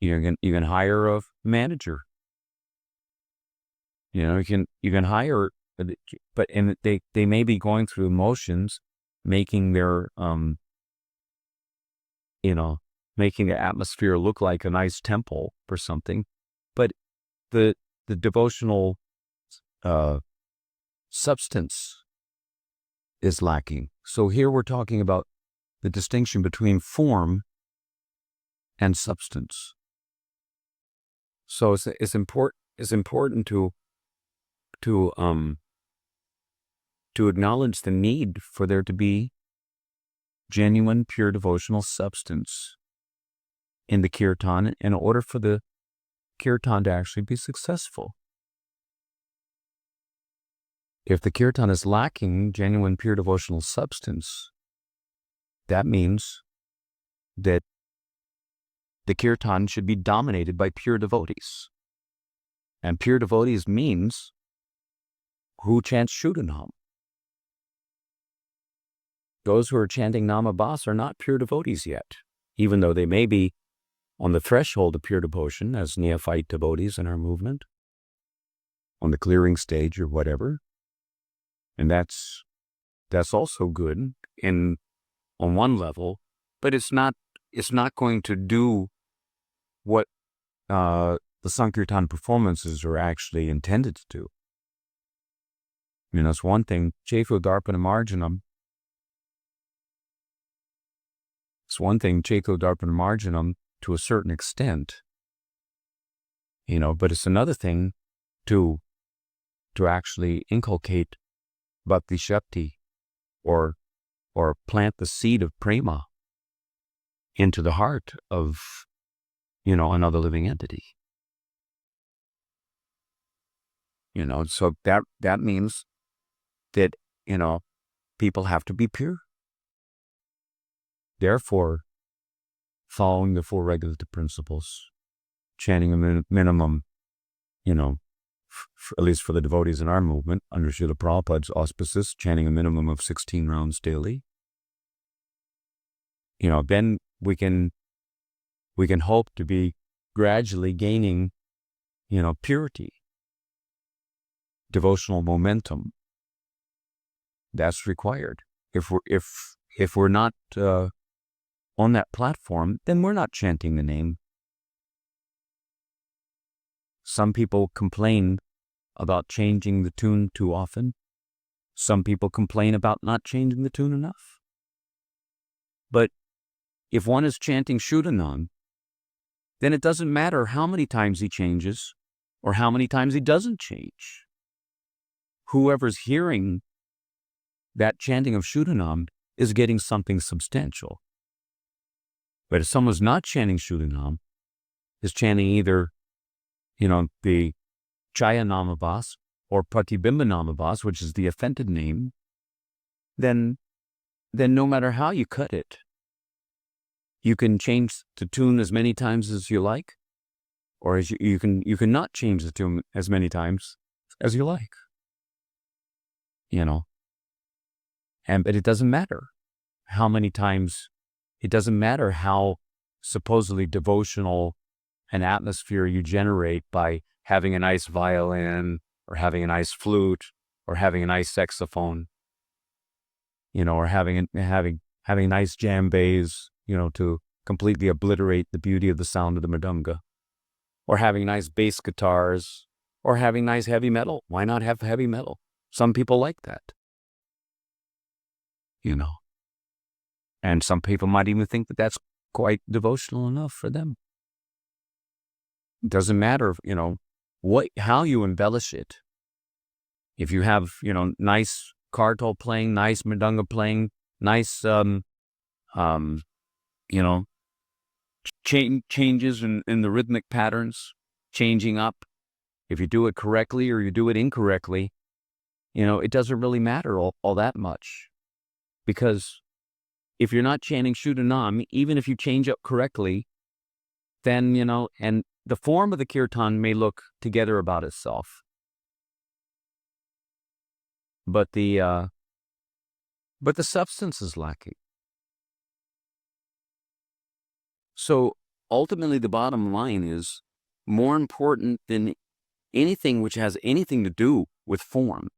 You can hire a manager. You can hire, but they may be going through motions, making their making the atmosphere look like a nice temple or something, but the devotional substance is lacking. So here we're talking about the distinction between form and substance. So it's important to acknowledge the need for there to be genuine, pure devotional substance in the Kīrtan in order for the Kīrtan to actually be successful. If the Kīrtan is lacking genuine, pure devotional substance, that means that the Kīrtan should be dominated by pure devotees. And pure devotees means who chants śuddha-nāma. Those who are chanting nāmābhāsa are not pure devotees yet, even though they may be on the threshold of pure devotion as neophyte devotees in our movement, on the clearing stage or whatever. And that's also good on one level, but it's not going to do what the Saṅkīrtan performances are actually intended to do. It's one thing, śuddha-nāma. It's one thing, śuddha-nāma to a certain extent, but it's another thing to actually inculcate bhakti shakti or plant the seed of prema into the heart of, another living entity. So that means that, people have to be pure. Therefore, following the four regulative principles, chanting a minimum, at least for the devotees in our movement, under Srila Prabhupada's auspices, chanting a minimum of 16 rounds daily. Then we can hope to be gradually gaining, purity, devotional momentum. That's required. If we're not on that platform, then we're not chanting the name. Some people complain about changing the tune too often. Some people complain about not changing the tune enough. But if one is chanting śuddha-nāma, then it doesn't matter how many times he changes or how many times he doesn't change. Whoever's hearing that chanting of śuddha-nāma is getting something substantial. But if someone's not chanting śuddha-nāma, is chanting either, the nāmābhāsa or nāmābhāsa, which is the offended name, then no matter how you cut it, you can change the tune as many times as you like, or as you can not change the tune as many times as you like. But it doesn't matter how many times. It doesn't matter how supposedly devotional an atmosphere you generate by having a nice violin or having a nice flute or having a nice saxophone, or having nice djembes, to completely obliterate the beauty of the sound of the mridanga, or having nice bass guitars, or having nice heavy metal. Why not have heavy metal? Some people like that, And some people might even think that that's quite devotional enough for them. It doesn't matter, how you embellish it. If you have, nice kartal playing, nice mridanga playing, nice, changes in the rhythmic patterns, changing up. If you do it correctly or you do it incorrectly, it doesn't really matter all that much. Because if you're not chanting śuddha-nāma, even if you change up correctly, then, and the form of the Kīrtan may look together about itself. But the substance is lacking. So ultimately the bottom line is more important than anything which has anything to do with form.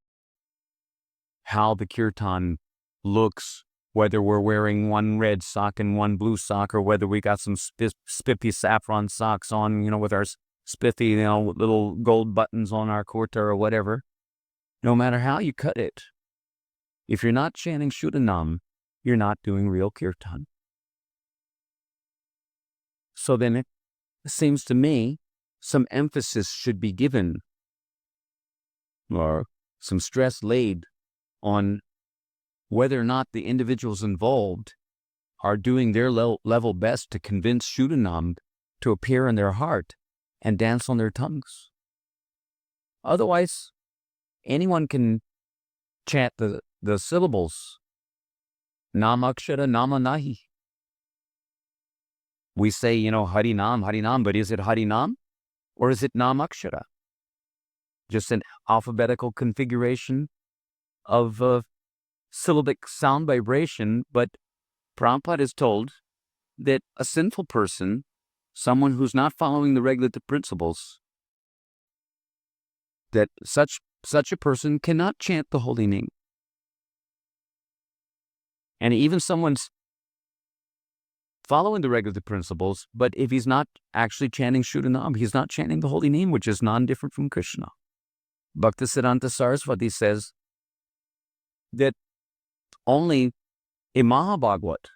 How the Kīrtan looks, whether we're wearing one red sock and one blue sock, or whether we got some spiffy saffron socks on, with our spiffy, little gold buttons on our kurta or whatever. No matter how you cut it, if you're not chanting śuddha-nāma, you're not doing real Kīrtan. So then it seems to me some emphasis should be given, or some stress laid on whether or not the individuals involved are doing their level best to convince śuddha-nāma to appear in their heart and dance on their tongues. Otherwise, anyone can chant the syllables, nāmābhāsa, nāma nahi. We say, Harinam, Harinam, but is it Harinam or is it nāmābhāsa? Just an alphabetical configuration of syllabic sound vibration, but Prabhupada is told that a sinful person, someone who's not following the regulative principles, that such a person cannot chant the holy name. And even someone's following the regulative principles, but if he's not actually chanting śuddha-nāma, he's not chanting the holy name, which is non-different from Kṛṣṇa. Bhaktisiddhanta Saraswati says that only a Mahabhagavad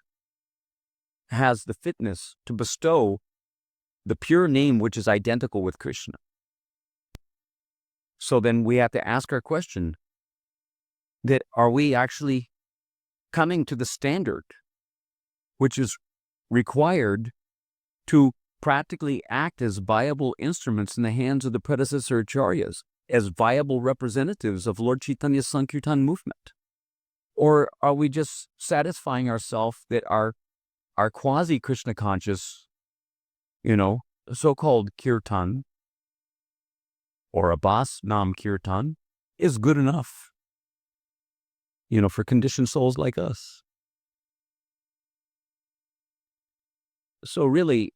has the fitness to bestow the pure name which is identical with Kṛṣṇa. So then we have to ask our question, that are we actually coming to the standard which is required to practically act as viable instruments in the hands of the predecessor acharyas, as viable representatives of Lord Chaitanya's Saṅkīrtan movement? Or are we just satisfying ourselves that our quasi-Kṛṣṇa conscious, so-called Kīrtan, or a Bas Nam Kīrtan, is good enough, for conditioned souls like us? So really,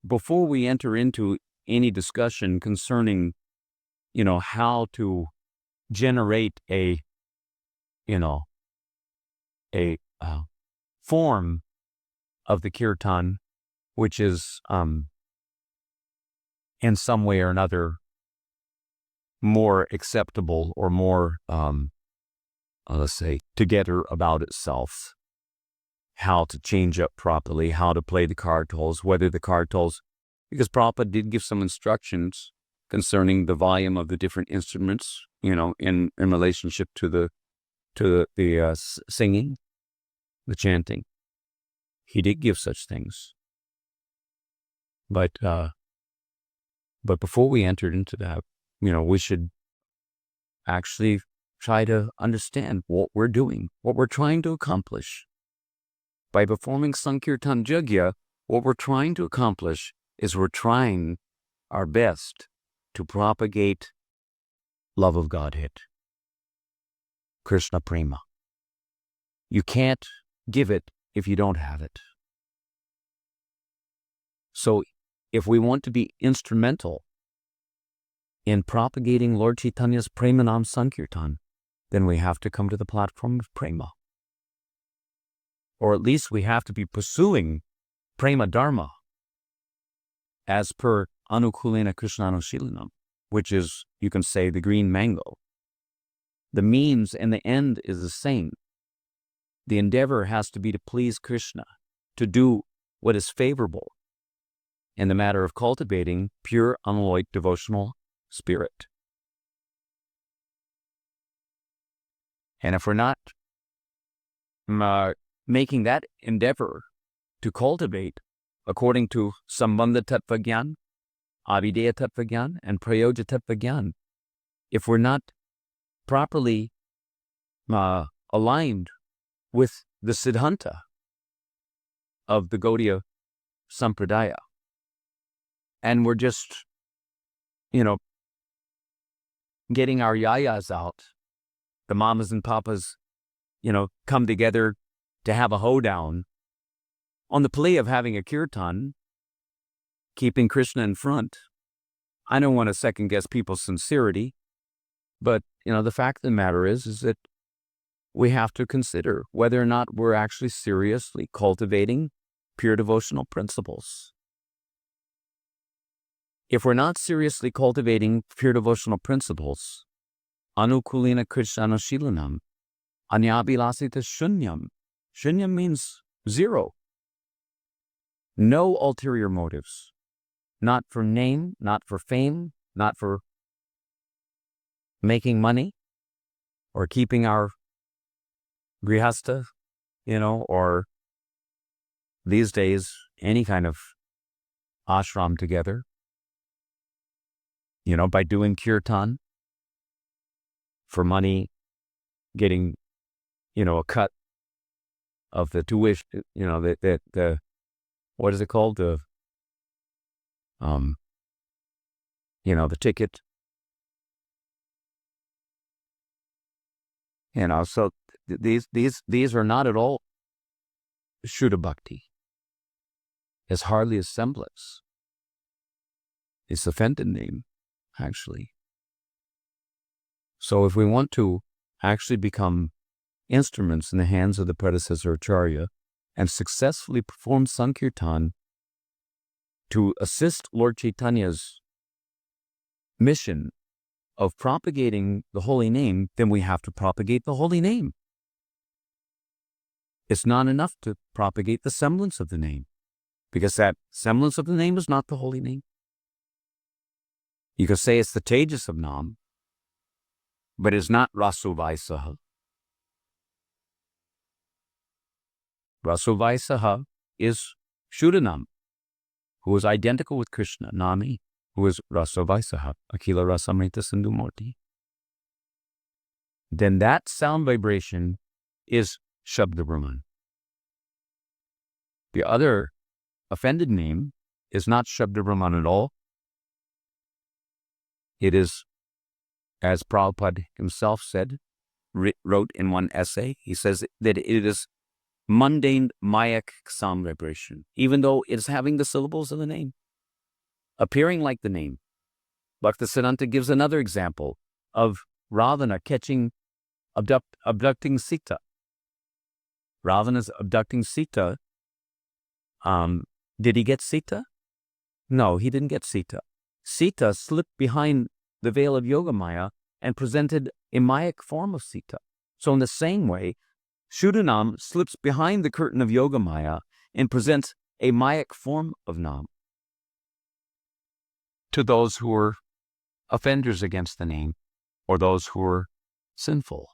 before we enter into any discussion concerning, how to generate a form of the Kīrtan, which is in some way or another more acceptable or more, let's say, together about itself, how to change up properly, how to play the kartals, whether the kartals, because Prabhupada did give some instructions concerning the volume of the different instruments, in relationship to the singing, the chanting. He did give such things. But before we entered into that, we should actually try to understand what we're doing, what we're trying to accomplish. By performing Saṅkīrtan Yajna, what we're trying to accomplish is we're trying our best to propagate love of Godhead, Kṛṣṇa prema. You can't give it if you don't have it. So if we want to be instrumental in propagating Lord Chaitanya's Premanam Saṅkīrtan, then we have to come to the platform of prema. Or at least we have to be pursuing prema dharma as per anukulena Kṛṣṇanuṣīlanam, which is, you can say, the green mango. The means and the end is the same. The endeavor has to be to please Kṛṣṇa, to do what is favorable in the matter of cultivating pure, unalloyed devotional spirit. And if we're not making that endeavor to cultivate according to Sambandha Tattva Gyan, Avideya Tattva Gyan, and Prayoja Tattva Gyan, if we're not properly aligned with the Siddhanta of the Gaudiya Sampradaya, and we're just, getting our yayas out, the mamas and papas, come together to have a hoedown on the plea of having a Kīrtan, keeping Kṛṣṇa in front. I don't want to second guess people's sincerity, but the fact of the matter is that we have to consider whether or not we're actually seriously cultivating pure devotional principles. If we're not seriously cultivating pure devotional principles, anukulina Kṛṣṇa śuddhanām, anyabhilasita shunyam. Shunyam means zero. No ulterior motives. Not for name, not for fame, not for making money or keeping our grihasta, or these days, any kind of ashram together, by doing Kīrtan for money, getting, a cut of the tuition, the what is it called? The ticket. So these are not at all Shuddha Bhakti. It's hardly a semblance. It's offended name, actually. So if we want to actually become instruments in the hands of the predecessor Acharya and successfully perform Saṅkīrtan to assist Lord Chaitanya's mission of propagating the holy name, then we have to propagate the holy name. It's not enough to propagate the semblance of the name, because that semblance of the name is not the holy name. You could say it's the tejas of Nam, but it's not Rasuvaisaha. Rasuvaisaha is śuddhanām, who is identical with Kṛṣṇa, Nami, who is Rasuvaisaha, Akila Rasamrita Sindhumurti. Then that sound vibration is Shabda Brahman. The other offended name is not Shabda Brahman at all. It is, as Prabhupada himself wrote in one essay, he says that it is mundane Mayak sound vibration, even though it's having the syllables of the name, appearing like the name. Bhaktisiddhanta gives another example of Ravana abducting Sita. Ravana's abducting Sita. Did he get Sita? No, he didn't get Sita. Sita slipped behind the veil of Yogamaya and presented a Mayak form of Sita. So in the same way, śuddhanām slips behind the curtain of Yogamaya and presents a Mayak form of Nam to those who are offenders against the name or those who are sinful.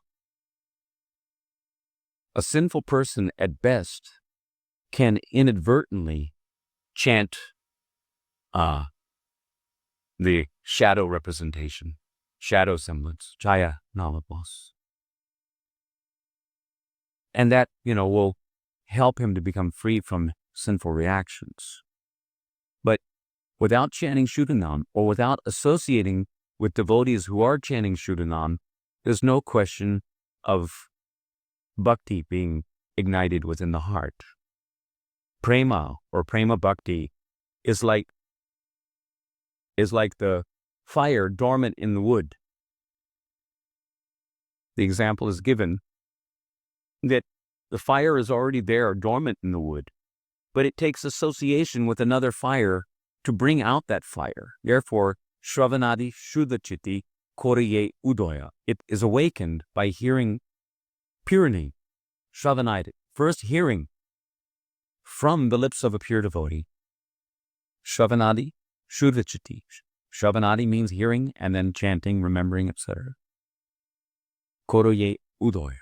A sinful person at best can inadvertently chant the shadow representation, shadow semblance, chaya nāmābhāsa. And that, will help him to become free from sinful reactions. But without chanting śuddhanām or without associating with devotees who are chanting śuddhanām, there's no question of bhakti being ignited within the heart. Prema or prema bhakti is like the fire dormant in the wood. The example is given that the fire is already there, dormant in the wood, but it takes association with another fire to bring out that fire. Therefore, shravanadi shuddha-chitti koraye udoya. It is awakened by hearing pure name, shravanadi, first hearing from the lips of a pure devotee. Shravanadi shuddha-chitti. Shravanadi means hearing and then chanting, remembering, etc. Koraye udoya.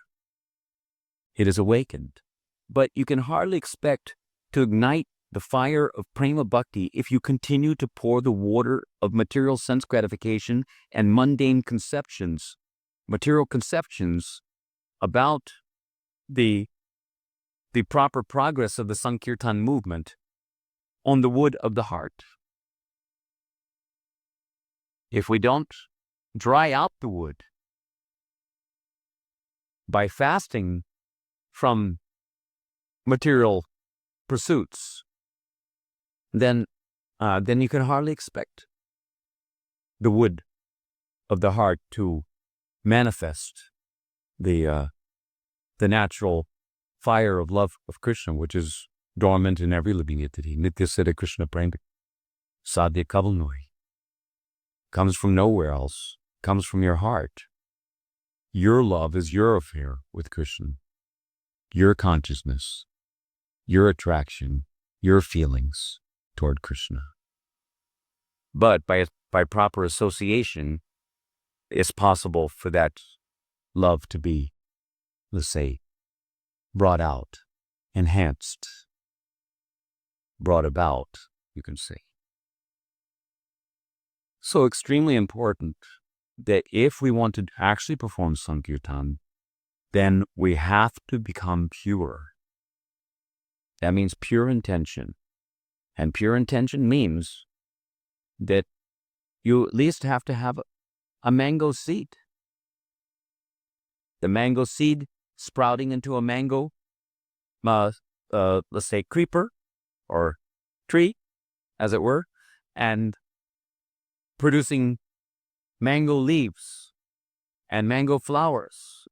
It is awakened. But you can hardly expect to ignite the fire of prema bhakti if you continue to pour the water of material sense gratification and mundane conceptions, material conceptions about the proper progress of the Saṅkīrtan movement on the wood of the heart. If we don't dry out the wood by fasting from material pursuits, then then you can hardly expect the wood of the heart to manifest the natural fire of love of Kṛṣṇa, which is dormant in every living entity. Nitya Siddha Kṛṣṇa Prema Sadhya Kavalnoi. Comes from nowhere else. Comes from your heart. Your love is your affair with Kṛṣṇa. Your consciousness, your attraction, your feelings toward Kṛṣṇa. But by proper association, it's possible for that love to be, let's say, brought out, enhanced, brought about, you can say. So extremely important that if we want to actually perform Saṅkīrtan, then we have to become pure. That means pure intention. And pure intention means that you at least have to have a mango seed. The mango seed sprouting into a mango, let's say creeper or tree, as it were, and producing mango leaves and mango flowers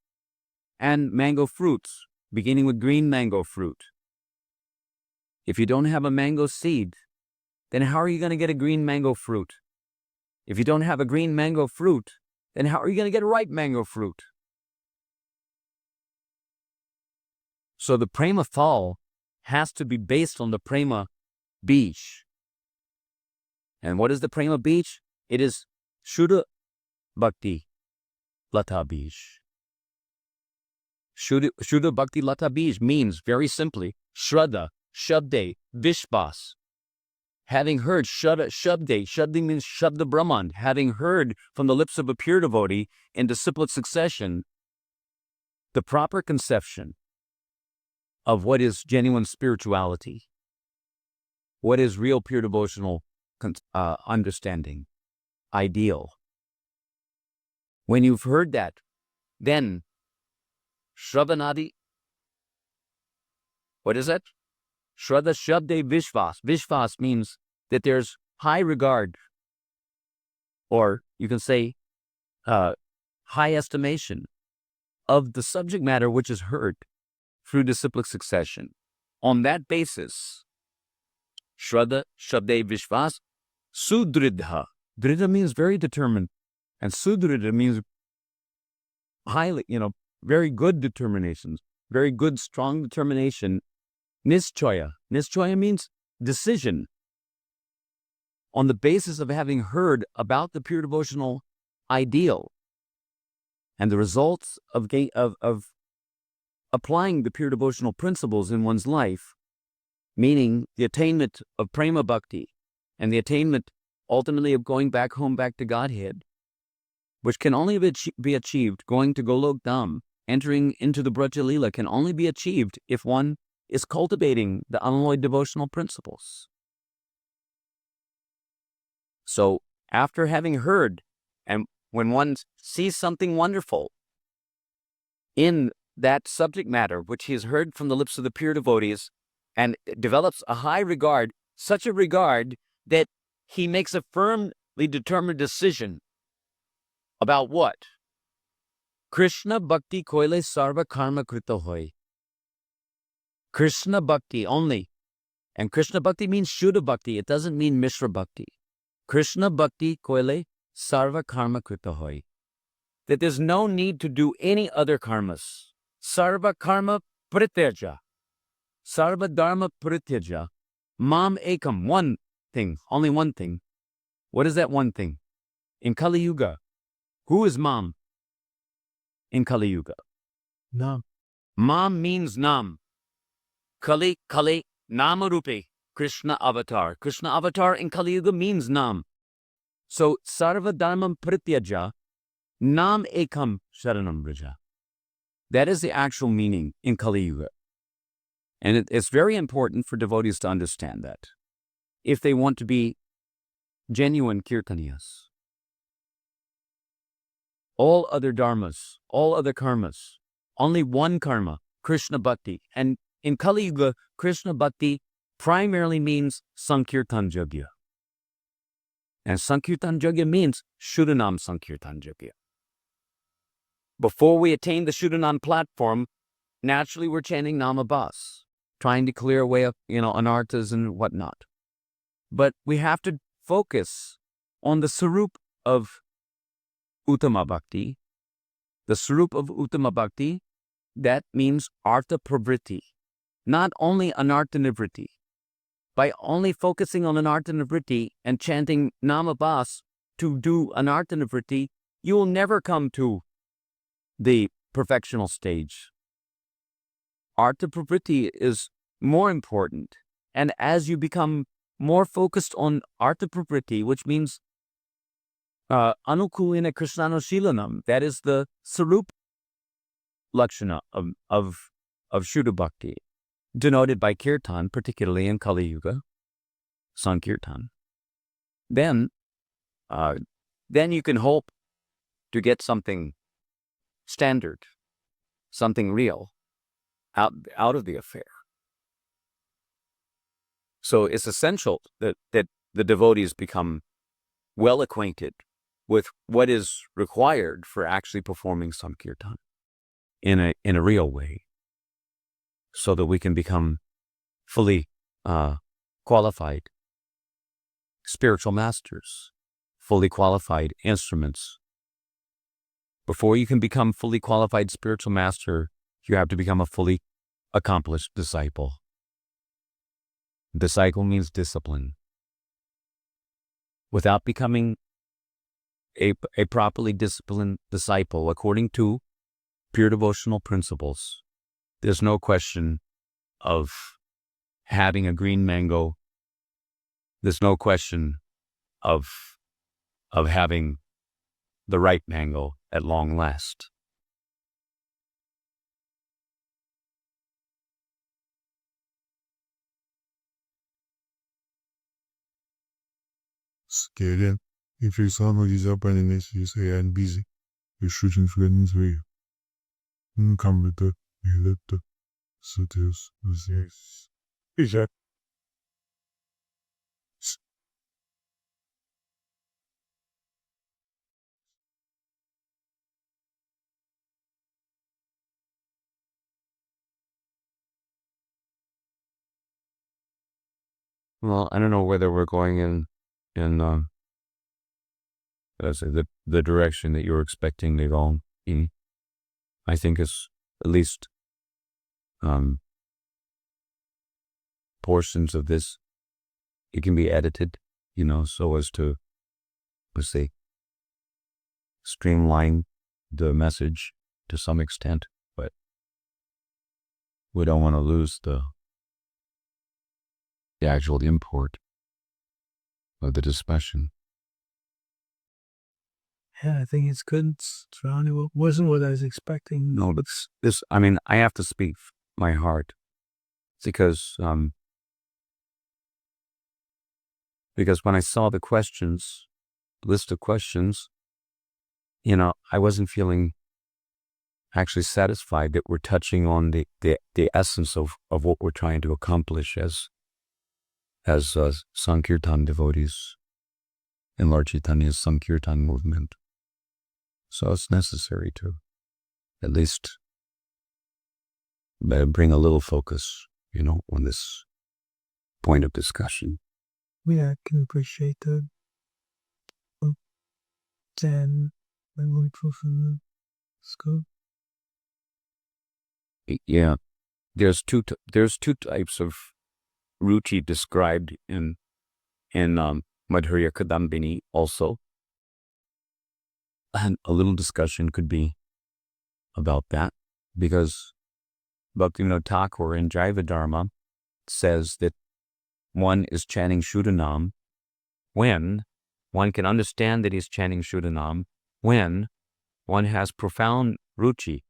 and mango fruits, beginning with green mango fruit. If you don't have a mango seed, then how are you going to get a green mango fruit? If you don't have a green mango fruit, then how are you going to get a ripe mango fruit? So the prema fall has to be based on the prema bij. And what is the prema bij? It is śuddha bhakti lata bij. Śuddha bhakti lata bij means, very simply, shraddha, shabde, vishvas. Having heard shabde, shabde means shabda Brahman, having heard from the lips of a pure devotee in disciplinate succession the proper conception of what is genuine spirituality, what is real pure devotional understanding, ideal. When you've heard that, then Shravanadi, what is it? Shraddha Shabde Vishvas. Vishvas means that there's high regard, or you can say high estimation of the subject matter which is heard through disciplic succession. On that basis, Shraddha Shabde Vishvas, Sudridha. Dridha means very determined, and Sudridha means highly, very good determinations, very good, strong determination. Nischaya. Nischaya means decision. On the basis of having heard about the pure devotional ideal and the results of applying the pure devotional principles in one's life, meaning the attainment of prema bhakti and the attainment ultimately of going back home, back to Godhead, which can only be achieved going to Golok Dham, entering into the Braja Leela, can only be achieved if one is cultivating the unalloyed devotional principles. So after having heard, and when one sees something wonderful in that subject matter which he has heard from the lips of the pure devotees, and develops a high regard, such a regard that he makes a firmly determined decision about what? Kṛṣṇa bhakti koile sarva karma krita hoy. Kṛṣṇa bhakti only. And Kṛṣṇa bhakti means śuddha bhakti. It doesn't mean mishra bhakti. Kṛṣṇa bhakti koile sarva karma krita hoy. That there's no need to do any other karmas. Sarva karma prityaja. Sarva dharma prityaja. Mam ekam. One thing. Only one thing. What is that one thing? In Kali Yuga, who is Mam? In Kali Yuga, Nam. Mam means Nam. Kali, nāmārupe, Kṛṣṇa avatar. Kṛṣṇa avatar in Kali Yuga means Nam. So, sarva dharmam prityaja, nam ekam sharanam vraja. That is the actual meaning in Kali Yuga. And it's very important for devotees to understand that if they want to be genuine Kīrtaniyas. All other dharmas, all other karmas, only one karma, Kṛṣṇa bhakti. And in Kali Yuga, Kṛṣṇa bhakti primarily means Saṅkīrtan yajna. And Saṅkīrtan yajna means śuddhanām Saṅkīrtan yajna. Before we attain the śuddhanām platform, naturally we're chanting nāmābhāsa, trying to clear away anarthas and whatnot. But we have to focus on the sarup of uttama bhakti. The sarup of uttama bhakti, that means artha pravritti, not only anartha nivritti. By only focusing on anartha nivritti and chanting nāmābhāsa to do anartha nivritti, you will never come to the perfectional stage. Artha pravritti is more important. And as you become more focused on artha pravritti, which means anukulina Kṛṣṇa, that is the sarup lakshana of Shuddha Bhakti, denoted by Kīrtan, particularly in Kali Yuga, Saṅkīrtan. Then you can hope to get something standard, something real out of the affair. So it's essential that the devotees become well acquainted with what is required for actually performing Saṅkīrtan in a real way, so that we can become fully qualified spiritual masters, fully qualified instruments. Before you can become fully qualified spiritual master, you have to become a fully accomplished disciple. Disciple means discipline. Without becoming a properly disciplined disciple according to pure devotional principles, there's no question of having a green mango. There's no question of having the ripe mango at long last. Scary. If you saw no these up and you say I'm busy, you're shooting friends for you. Come with the letter. So there's this. Well, I don't know whether we're going in the direction that you're expecting they go in. I think it's at least portions of this, it can be edited, so as to, let's say, streamline the message to some extent, but we don't want to lose the actual import of the discussion. Yeah, I think it's good. It's wasn't what I was expecting. No, but I have to speak my heart. It's because when I saw the list of questions, I wasn't feeling actually satisfied that we're touching on the essence of what we're trying to accomplish as Saṅkīrtan devotees in Lord Chaitanya's Saṅkīrtan movement. So it's necessary to at least bring a little focus, on this point of discussion. Yeah, I can appreciate that. Then when we prove in the school. Yeah, there's two types of ruchi described in Madhurya Kadambini also. And a little discussion could be about that, because Bhaktivinoda Thakur in Jaiva Dharma says that one is chanting śuddhanām when one can understand that he's chanting śuddhanām, when one has profound ruchi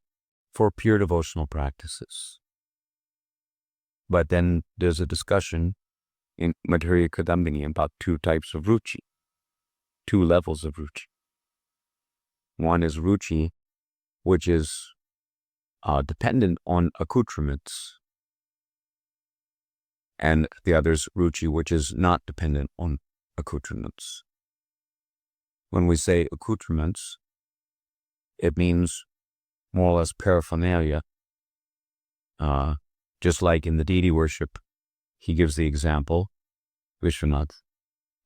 for pure devotional practices. But then there's a discussion in Madhurya Kadambini about two types of ruchi, two levels of ruchi. One is ruchi, which is dependent on accoutrements, and the other is ruchi, which is not dependent on accoutrements. when we say accoutrements, it means more or less paraphernalia. Just like in the deity worship, he gives the example, Vishwanath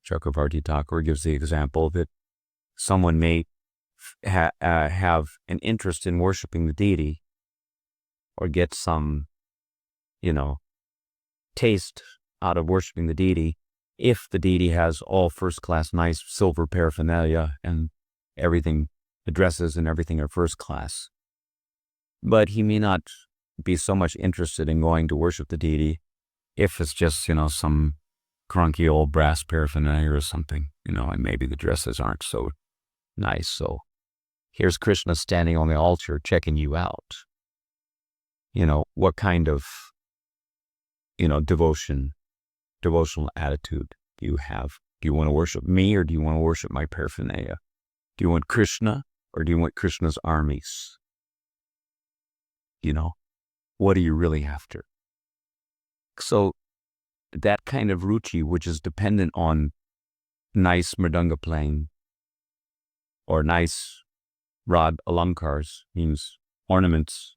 Chakravarti Thakur gives the example that someone may have an interest in worshiping the deity or get some, taste out of worshiping the deity if the deity has all first-class nice silver paraphernalia and everything, the dresses and everything are first class. But he may not be so much interested in going to worship the deity if it's just, some crunky old brass paraphernalia or something, and maybe the dresses aren't so nice. So here's Kṛṣṇa standing on the altar checking you out. What kind of, devotional attitude do you have? Do you want to worship me or do you want to worship my paraphernalia? Do you want Kṛṣṇa or do you want Kṛṣṇa's armies? What are you really after? So that kind of ruchi, which is dependent on nice mridanga playing or nice rag alankars, means ornaments.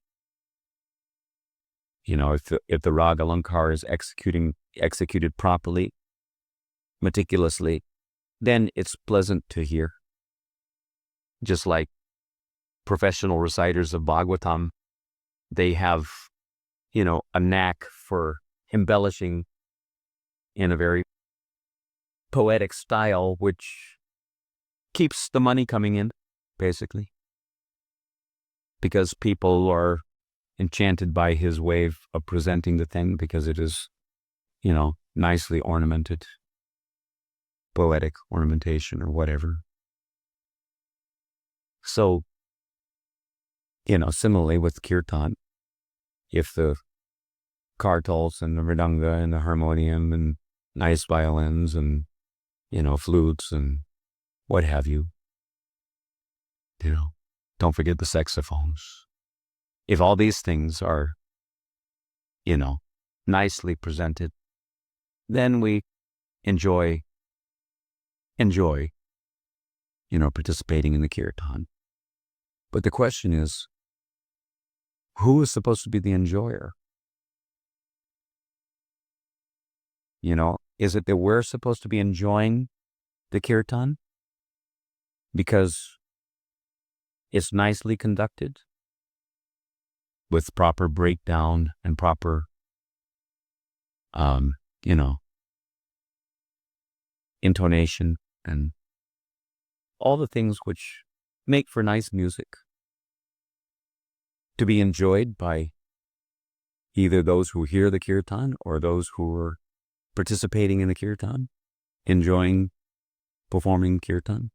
If the rag alankar is executed properly, meticulously, then it's pleasant to hear. Just like professional reciters of Bhagavatam, they have, a knack for embellishing in a very poetic style, which keeps the money coming in, basically. Because people are enchanted by his way of presenting the thing because it is, nicely ornamented, poetic ornamentation or whatever. So, similarly with Kīrtan, if the kartals and the mridanga and the harmonium and nice violins and, flutes and what have you, don't forget the saxophones. If all these things are, nicely presented, then we enjoy, participating in the Kīrtan. But the question is, who is supposed to be the enjoyer? Is it that we're supposed to be enjoying the Kīrtan because it's nicely conducted with proper breakdown and proper, intonation and all the things which make for nice music to be enjoyed by either those who hear the Kīrtan or those who are participating in the Kīrtan, enjoying performing Kīrtan?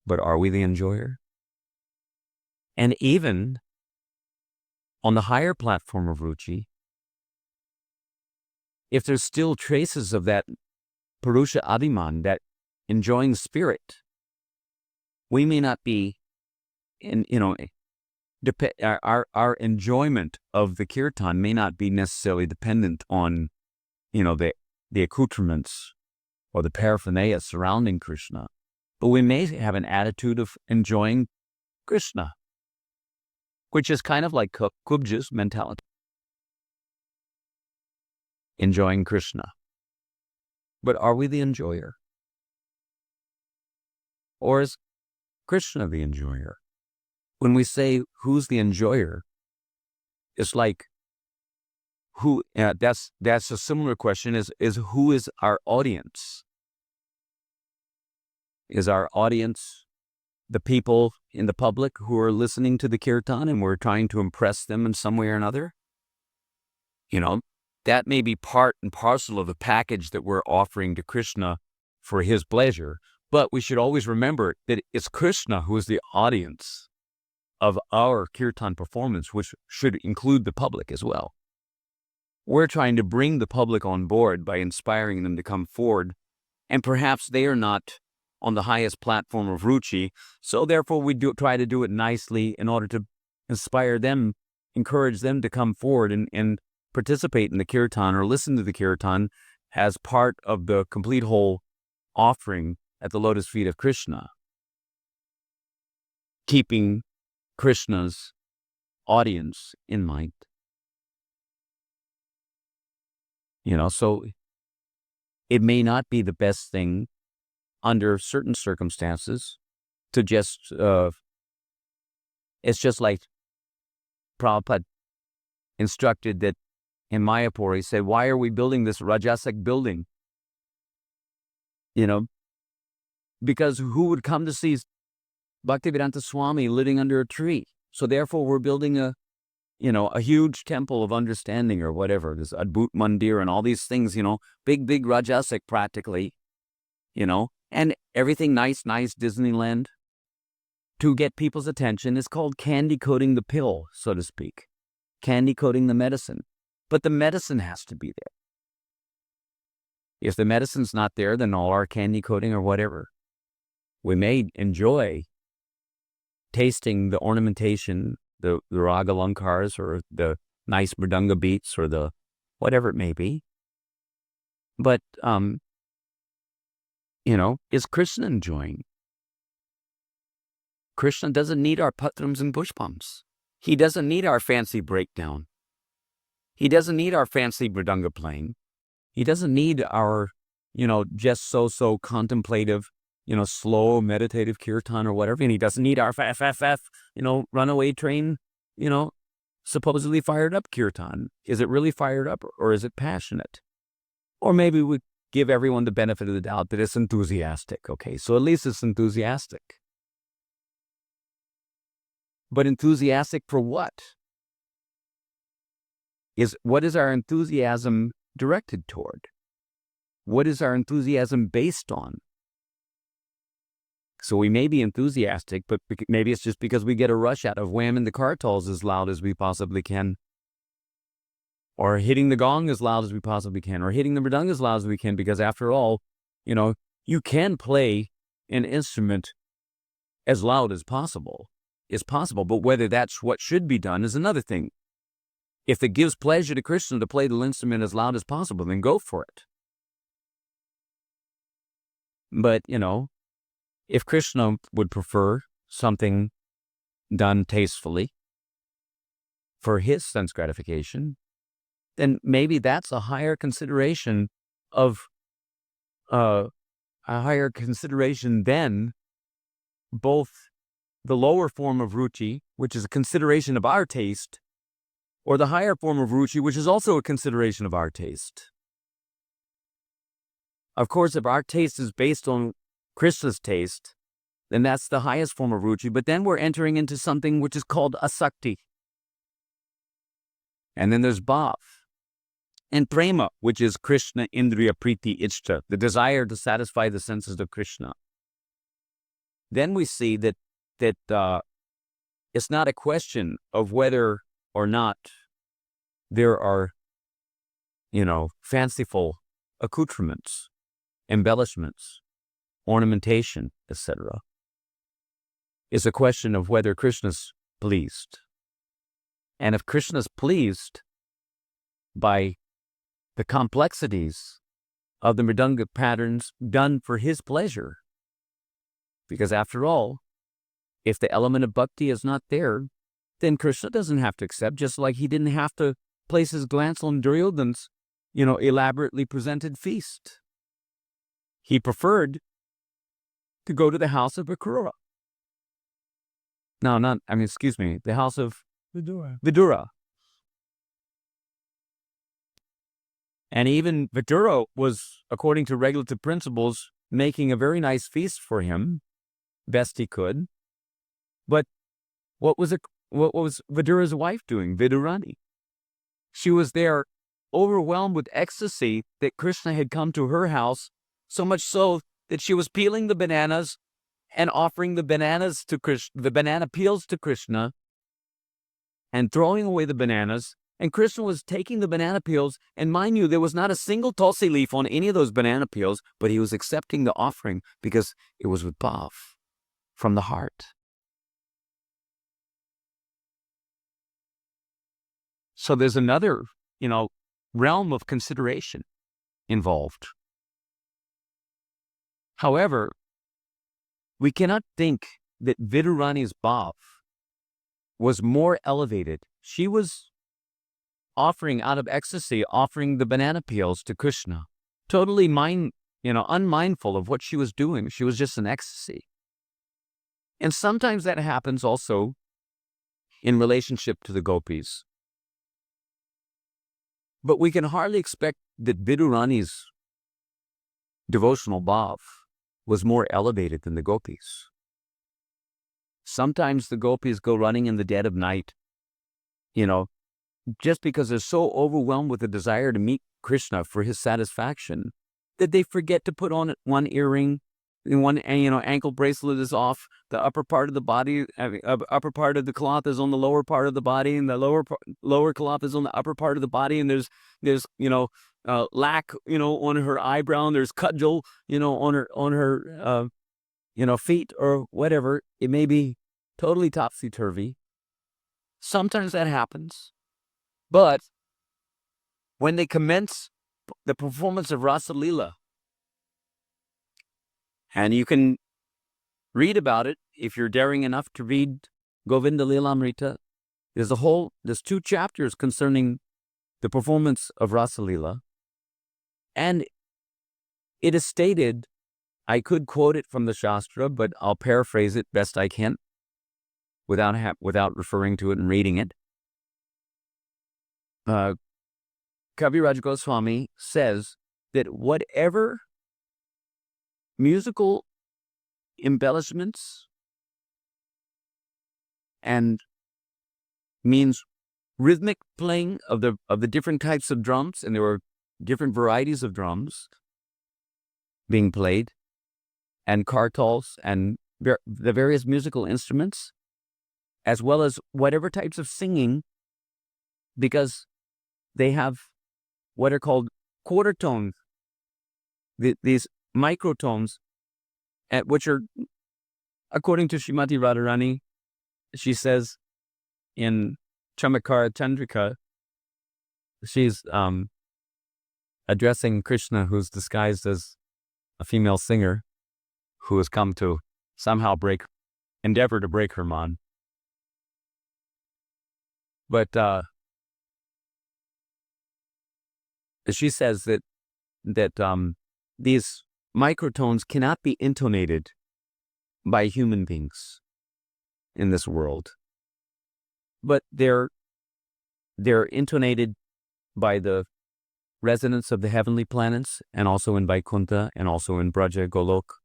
But are we the enjoyer? And even on the higher platform of ruchi, if there's still traces of that Purusha Abhiman, that enjoying spirit, we may not be our enjoyment of the Kīrtan may not be necessarily dependent on, the accoutrements or the paraphernalia surrounding Kṛṣṇa, but we may have an attitude of enjoying Kṛṣṇa, which is kind of like Kubja's mentality. Enjoying Kṛṣṇa. But are we the enjoyer? Or is Kṛṣṇa the enjoyer? When we say who's the enjoyer, it's like that's a similar question is who is our audience? Is our audience the people in the public who are listening to the Kīrtan and we're trying to impress them in some way or another? That may be part and parcel of the package that we're offering to Kṛṣṇa for his pleasure, but we should always remember that it's Kṛṣṇa who is the audience of our Kīrtan performance, which should include the public as well. We're trying to bring the public on board by inspiring them to come forward, and perhaps they are not on the highest platform of ruchi, so therefore we try to do it nicely in order to inspire them, encourage them to come forward and participate in the Kīrtan or listen to the Kīrtan as part of the complete whole offering at the lotus feet of Kṛṣṇa. keeping Krishna's audience in mind. So it may not be the best thing under certain circumstances to just, it's just like Prabhupada instructed that in Mayapur, he said, why are we building this Rajasic building? Because who would come to see Bhaktivedanta Swami living under a tree? So therefore we're building a huge temple of understanding or whatever, this Adbhut Mandir and all these things, big Rajasic practically, and everything nice Disneyland to get people's attention is called candy coating the pill, so to speak, candy coating the medicine. But the medicine has to be there. If the medicine's not there, then all our candy coating or whatever, we may enjoy tasting the ornamentation, the raga lankars or the nice mridanga beats or the whatever it may be. But, is Kṛṣṇa enjoying? Kṛṣṇa doesn't need our patrams and pushpams. He doesn't need our fancy breakdown. He doesn't need our fancy mridanga playing. He doesn't need our, just so contemplative, slow meditative Kīrtan or whatever. And he doesn't need our runaway train, supposedly fired up Kīrtan. Is it really fired up or is it passionate? Or maybe we give everyone the benefit of the doubt that it's enthusiastic. Okay, so at least it's enthusiastic. But enthusiastic for what? What is our enthusiasm directed toward? What is our enthusiasm based on? So we may be enthusiastic, but maybe it's just because we get a rush out of whamming the kartals as loud as we possibly can, or hitting the gong as loud as we possibly can, or hitting the mridanga as loud as we can, because after all, you can play an instrument as loud as possible. It's possible, but whether that's what should be done is another thing. If it gives pleasure to Kṛṣṇa to play the instrument as loud as possible, then go for it. But, if Kṛṣṇa would prefer something done tastefully for his sense gratification, then maybe that's a higher consideration than both the lower form of ruchi, which is a consideration of our taste, or the higher form of ruchi, which is also a consideration of our taste. Of course, if our taste is based on Kṛṣṇa's taste, then that's the highest form of ruchi, but then we're entering into something which is called asakti. And then there's bhav. And prema, which is Kṛṣṇa indriya priti ichta, the desire to satisfy the senses of Kṛṣṇa. Then we see that it's not a question of whether or not there are, fanciful accoutrements, embellishments, ornamentation, etc. It's a question of whether Kṛṣṇa's pleased. And if Kṛṣṇa's pleased by the complexities of the mridanga patterns done for his pleasure, because after all, if the element of bhakti is not there, then Kṛṣṇa doesn't have to accept, just like he didn't have to place his glance on Duryodhana's, elaborately presented feast. He preferred to go to the house of Vikrura. The house of Vidura. And even Vidura was, according to regulative principles, making a very nice feast for him, best he could. But what was Vidura's wife doing, Vidurani? She was there overwhelmed with ecstasy that Kṛṣṇa had come to her house, so much so that she was peeling the bananas and offering the bananas to Kṛṣṇa, the banana peels to Kṛṣṇa, and throwing away the bananas. And Kṛṣṇa was taking the banana peels, and mind you, there was not a single tulsi leaf on any of those banana peels, but he was accepting the offering because it was with bhav, from the heart. So there's another, realm of consideration involved. However, we cannot think that Vidurani's bhav was more elevated. She was offering, out of ecstasy, offering the banana peels to Kṛṣṇa, totally unmindful of what she was doing. She was just in ecstasy. And sometimes that happens also in relationship to the gopis. But we can hardly expect that Vidurani's devotional bhav was more elevated than the gopis. Sometimes the gopis go running in the dead of night, just because they're so overwhelmed with the desire to meet Kṛṣṇa for his satisfaction that they forget to put on one earring, one ankle bracelet is off, the upper part of the body, upper part of the cloth is on the lower part of the body, and the lower cloth is on the upper part of the body, and there's lac on her eyebrow, and there's cudgel on her feet, or whatever it may be, totally topsy-turvy. Sometimes that happens, but when they commence the performance of Rasa Lila, and you can read about it if you're daring enough to read Govinda Lilamrita. There's 2 chapters concerning the performance of Rasa Lila. And it is stated, I could quote it from the Shastra, but I'll paraphrase it best I can without referring to it and reading it. Kaviraj Goswami says that whatever musical embellishments and means rhythmic playing of the different types of drums, and there were different varieties of drums being played, and kartals, and the various musical instruments, as well as whatever types of singing, because they have what are called quarter tones, these microtones, which are, according to Srimati Radharani, she says in Chamakara Chandrika, she's addressing Kṛṣṇa, who's disguised as a female singer who has come to somehow endeavor to break her man. But she says that these microtones cannot be intonated by human beings in this world, but they're intonated by the resonance of the heavenly planets, and also in Vaikuntha, and also in Braja Golok.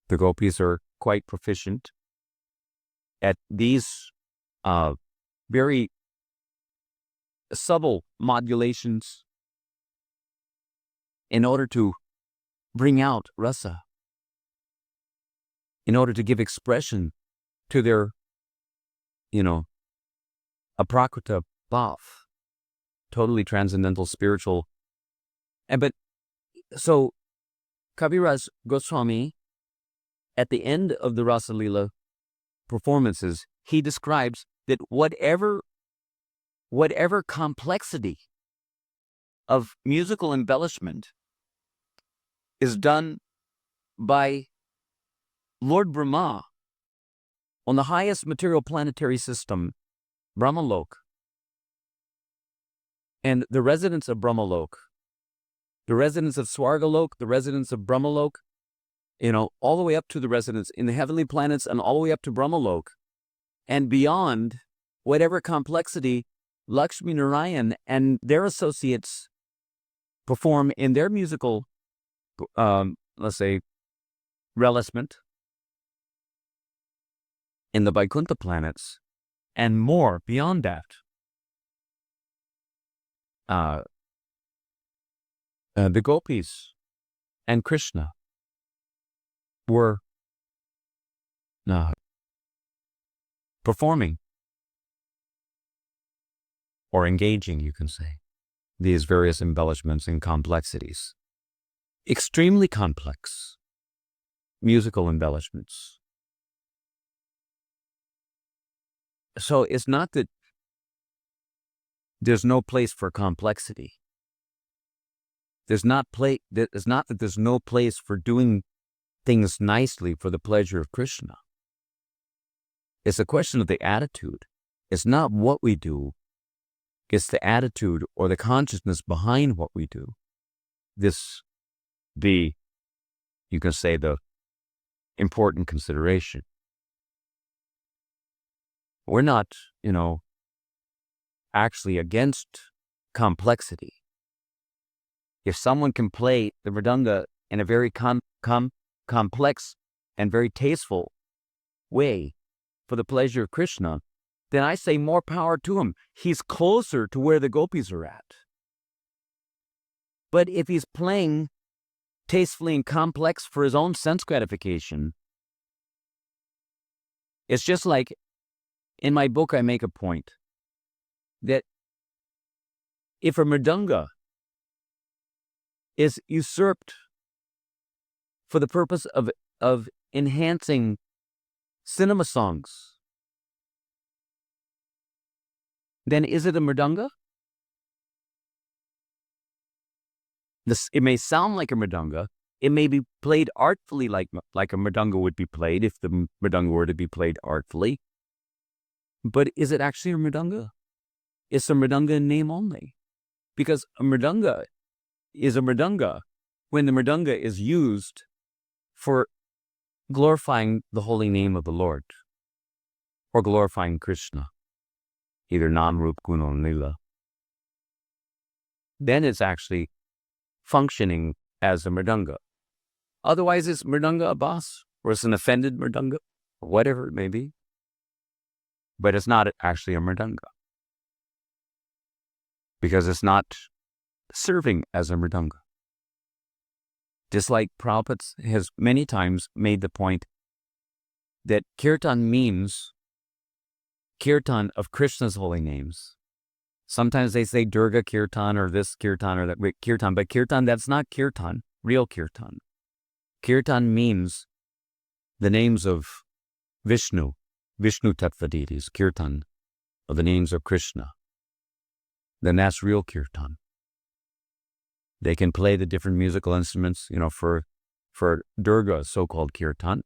The gopis are quite proficient at these very subtle modulations in order to bring out rasa, in order to give expression to their, aprakrita bhav, totally transcendental, spiritual. So Kaviraj Goswami, at the end of the Rasa Lila performances, he describes that whatever complexity of musical embellishment is done by Lord Brahma on the highest material planetary system, Brahmalok, and the residents of Brahmalok, the residents of Swargalok, the residents of Brahmalok, all the way up to the residents in the heavenly planets, and all the way up to Brahmalok, and beyond, whatever complexity Lakshmi Narayan and their associates perform in their musical, let's say, relisment in the Vaikuntha planets, and more beyond that. The gopis and Kṛṣṇa were performing, or engaging, you can say, these various embellishments and complexities. Extremely complex musical embellishments. So it's not that there's no place for complexity. It's not that there's no place for doing things nicely for the pleasure of Kṛṣṇa. It's a question of the attitude. It's not what we do. It's the attitude or the consciousness behind what we do. This be, you can say, the important consideration. We're not, actually against complexity. If someone can play the mridanga in a very complex and very tasteful way for the pleasure of Kṛṣṇa, then I say more power to him. He's closer to where the gopis are at. But if he's playing tastefully and complex for his own sense gratification, it's just like in my book I make a point that if a mridanga is usurped for the purpose of enhancing cinema songs, then is it a mridanga? It may sound like a mridanga. It may be played artfully like a mridanga would be played if the mridanga were to be played artfully. But is it actually a mridanga? It's a mridanga in name only. Because a mridanga is a mridanga when the mridanga is used for glorifying the holy name of the Lord or glorifying Kṛṣṇa, either Nam, Rup, Guna, and Lila. Then it's actually functioning as a mridanga. Otherwise, it's mridanga abas, or it's an offended mridanga, or whatever it may be. But it's not actually a mridanga, because it's not serving as a mridanga. Just like Prabhupada has many times made the point that Kīrtan means Kīrtan of Krishna's holy names. Sometimes they say Durga Kīrtan or this Kīrtan or that Kīrtan, but Kīrtan, that's not Kīrtan, real Kīrtan. Kīrtan means the names of Vishnu Tattva deities, Kīrtan, of the names of Kṛṣṇa. Then that's real Kīrtan. They can play the different musical instruments, for Durga, so-called Kīrtan,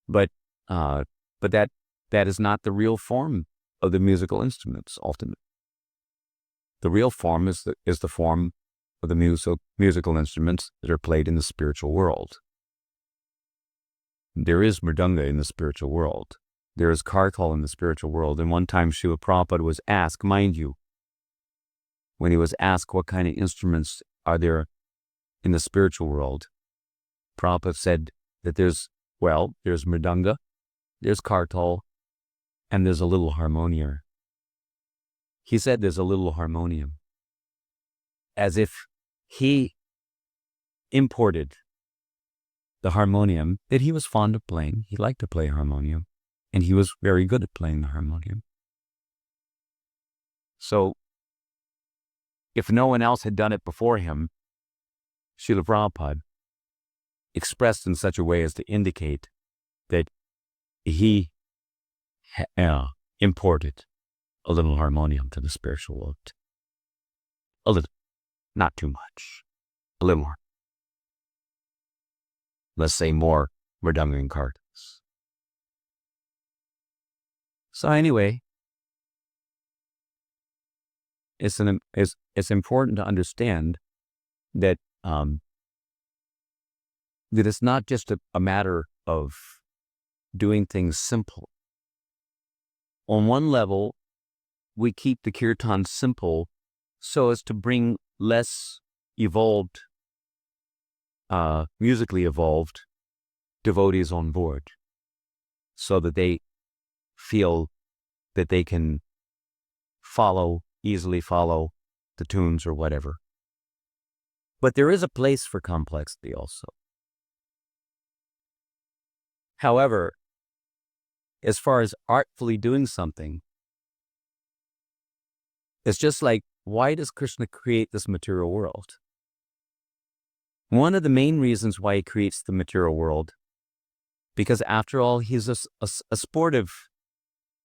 but that is not the real form of the musical instruments. Ultimately, the real form is the form of the musical instruments that are played in the spiritual world. There is mridanga in the spiritual world. There is kartal in the spiritual world. And one time Srila Prabhupada was asked, mind you, when he was asked what kind of instruments are there in the spiritual world, Prabhupada said that there's mridanga, there's kartal, and there's a little harmonium. He said there's a little harmonium, as if he imported the harmonium that he was fond of playing. He liked to play harmonium, and he was very good at playing the harmonium. So, if no one else had done it before him, Srila Prabhupada expressed in such a way as to indicate that he imported a little harmonium to the spiritual world. A little, not too much, a little more. Let's say more mridanga and kartas. So anyway, it's important to understand that that it's not just a matter of doing things simple. On one level, we keep the Kīrtan simple so as to bring less evolved, musically evolved devotees on board, so that they feel that they can easily follow the tunes or whatever. But there is a place for complexity also. However, as far as artfully doing something, it's just like, why does Kṛṣṇa create this material world? One of the main reasons why he creates the material world, because after all, he's a sportive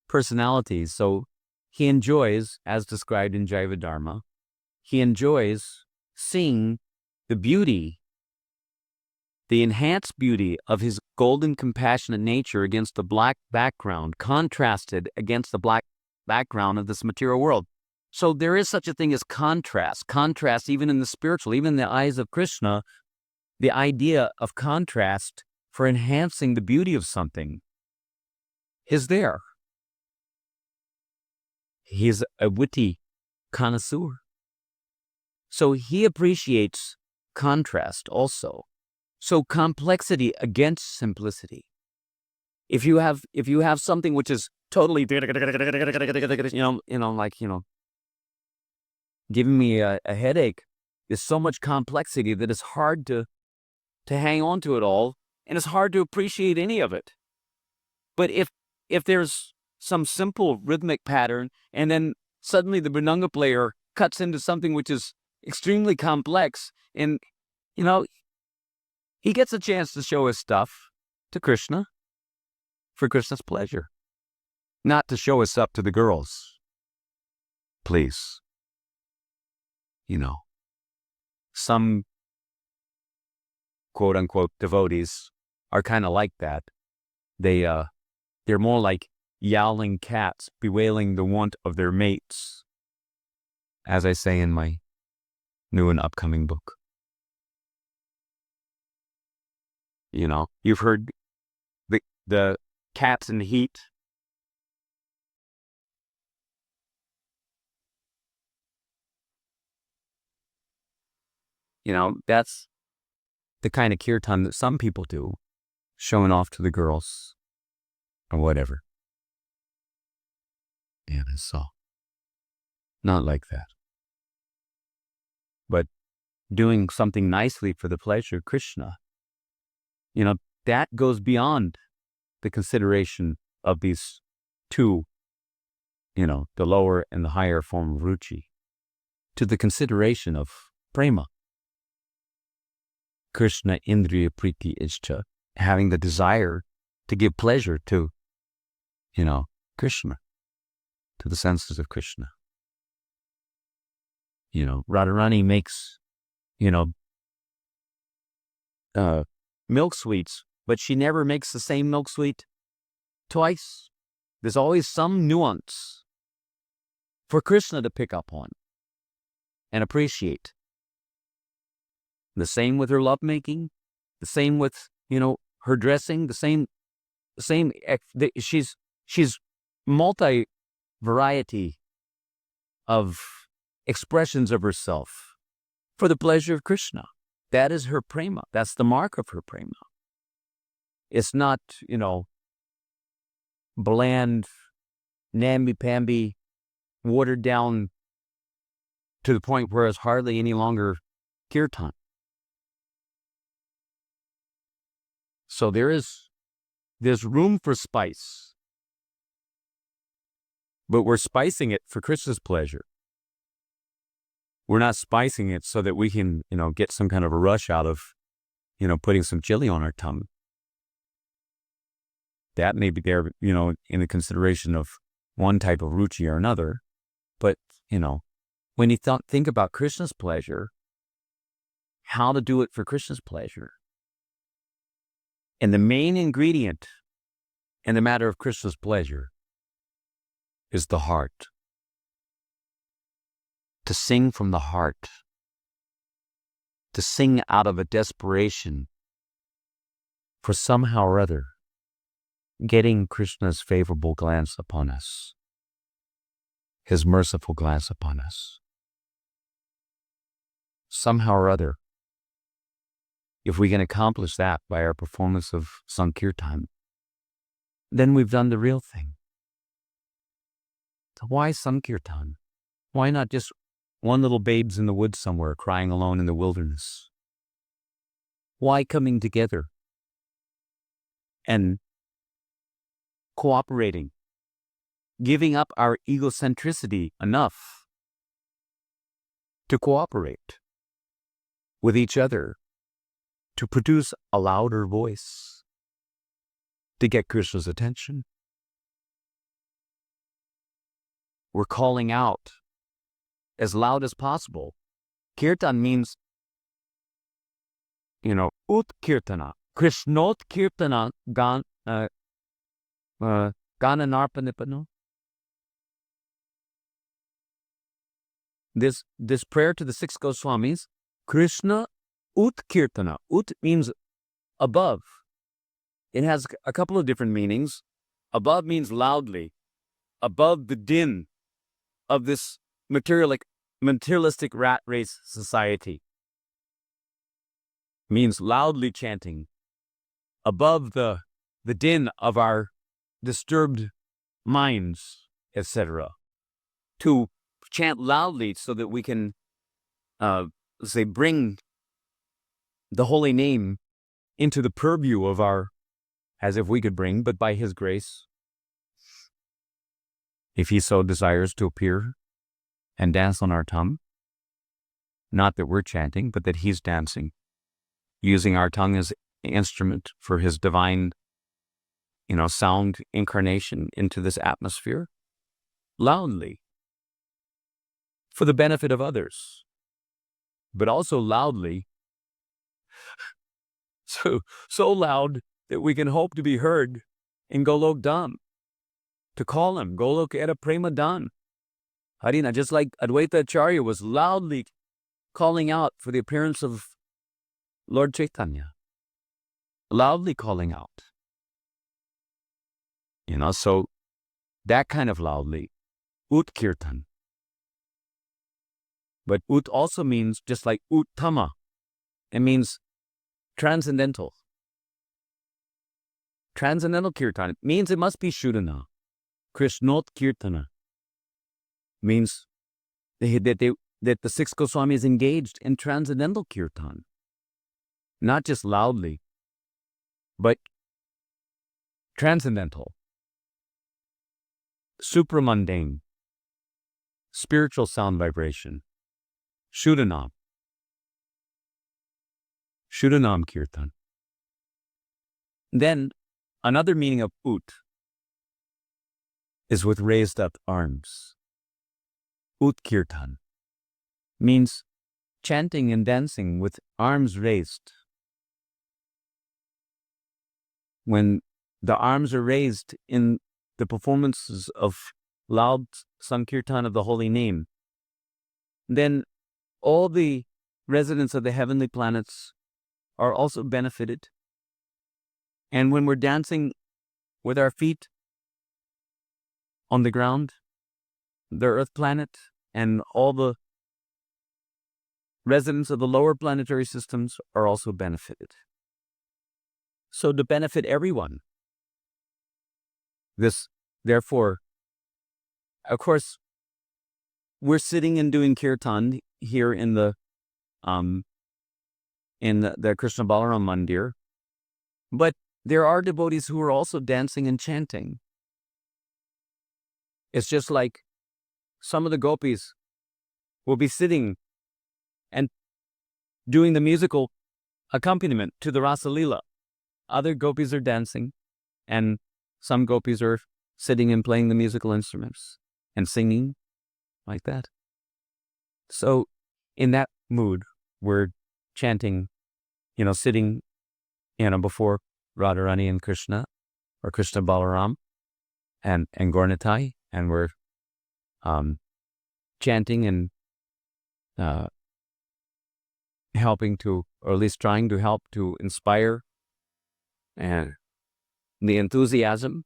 personality, so he enjoys, as described in Jaiva Dharma, he enjoys seeing the beauty the enhanced beauty of his golden compassionate nature against the black background, contrasted against the black background of this material world. So there is such a thing as contrast. Contrast, even in the spiritual, even in the eyes of Kṛṣṇa, the idea of contrast for enhancing the beauty of something is there. He's a witty connoisseur. So he appreciates contrast also. So complexity against simplicity. If you have something which is totally, giving me a headache, there's so much complexity that it's hard to hang on to it all, and it's hard to appreciate any of it. But if there's some simple rhythmic pattern, and then suddenly the Mridanga player cuts into something which is extremely complex, and he gets a chance to show his stuff to Kṛṣṇa for Kṛṣṇa's pleasure, not to show his stuff to the girls. Please. Some quote-unquote devotees are kind of like that. They're more like yowling cats bewailing the want of their mates, as I say in my new and upcoming book. You've heard the cats in the heat. That's the kind of Kīrtan that some people do, showing off to the girls or whatever. And it's all not like that. But doing something nicely for the pleasure of Kṛṣṇa, that goes beyond the consideration of these two, the lower and the higher form of ruchi, to the consideration of prema. Kṛṣṇa Indriya Priti Ishcha, having the desire to give pleasure to, Kṛṣṇa, to the senses of Kṛṣṇa. Radharani makes, milk sweets, but she never makes the same milk sweet twice. There's always some nuance for Kṛṣṇa to pick up on and appreciate. The same with her lovemaking, the same with, her dressing, the same, she's multi-variety of expressions of herself for the pleasure of Kṛṣṇa. That is her prema. That's the mark of her prema. It's not, bland, namby-pamby, watered down to the point where it's hardly any longer Kīrtan. So there's room for spice, but we're spicing it for Kṛṣṇa's pleasure. We're not spicing it so that we can, get some kind of a rush out of, putting some chili on our tongue. That may be there, in the consideration of one type of ruchi or another. But, when you think about Kṛṣṇa's pleasure, how to do it for Kṛṣṇa's pleasure. And the main ingredient in the matter of Kṛṣṇa's pleasure is the heart. To sing from the heart. To sing out of a desperation for somehow or other getting Kṛṣṇa's favorable glance upon us. His merciful glance upon us. Somehow or other, if we can accomplish that by our performance of Saṅkīrtan, then we've done the real thing. So why Saṅkīrtan? Why not just one little babes in the woods somewhere crying alone in the wilderness? Why coming together and cooperating, giving up our egocentricity enough to cooperate with each other to produce a louder voice to get Kṛṣṇa's attention? We're calling out as loud as possible. Kīrtan means Kīrtana. Kṛṣṇot Kīrtana Gana Narpanipano. This prayer to the six Goswamis, Kṛṣṇa Kīrtana. Ut means above. It has a couple of different meanings. Above means loudly, above the din of this materialistic rat race society. Means loudly chanting, above the din of our disturbed minds, etc. To chant loudly so that we can, bring the holy name into the purview of our, as if we could bring, but by His grace, if He so desires to appear and dance on our tongue. Not that we're chanting, but that He's dancing, using our tongue as an instrument for His divine, sound incarnation into this atmosphere, loudly, for the benefit of others, but also loudly, so loud that we can hope to be heard in Golok Dham, to call Him Golok Era Prema Dan. Harina, just like Advaita Acharya was loudly calling out for the appearance of Lord Chaitanya, loudly calling out. So that kind of loudly, Kīrtan. But ut also means, just like uttama, it means transcendental. Transcendental Kīrtan. It means it must be śuddha-nāma. Kṛṣṇot Kīrtana means that the six Goswamis engaged in transcendental Kīrtan. Not just loudly, but transcendental, supramundane, spiritual sound vibration, śuddha-nāma. śuddha-nāma Kīrtan. Then, another meaning of ut is with raised up arms. Kīrtan means chanting and dancing with arms raised. When the arms are raised in the performances of loud Saṅkīrtan of the holy name, then all the residents of the heavenly planets are also benefited. And when we're dancing with our feet on the ground, the earth planet, and all the residents of the lower planetary systems are also benefited. So to benefit everyone, therefore, of course, we're sitting and doing Kīrtan here in the Kṛṣṇa Balaram Mandir, but there are devotees who are also dancing and chanting. It's just like some of the gopis will be sitting and doing the musical accompaniment to the Rasa Lila. Other gopis are dancing, and some gopis are sitting and playing the musical instruments and singing like that. So in that mood, we're chanting, sitting, before Radharani and Kṛṣṇa, or Kṛṣṇa Balaram and Gaurnitai, and we're chanting and helping to, or at least trying to help to inspire and the enthusiasm.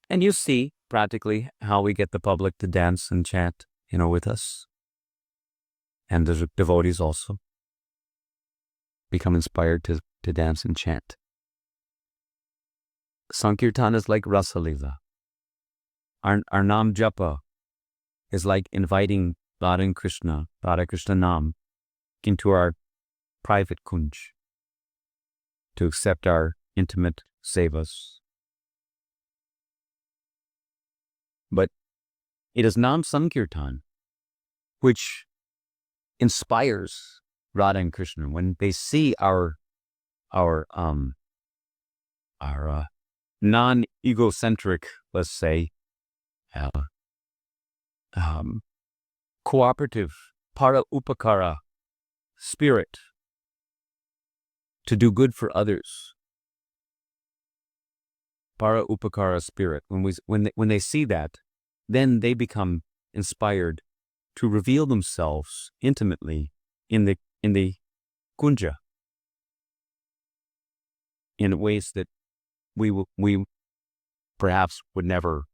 And you see practically how we get the public to dance and chant, with us. And the devotees also become inspired to dance and chant. Saṅkīrtan is like Rasa Lila. Our Nam Japa is like inviting Radha and Kṛṣṇa, Radha Kṛṣṇa Nam, into our private kunj to accept our intimate sevas. But it is Nam Saṅkīrtan which inspires Radha and Kṛṣṇa when they see our non-egocentric, let's say, cooperative, para upakara spirit to do good for others. Para upakara spirit. When they see that, then they become inspired to reveal themselves intimately in the kunja, in ways that we perhaps would never,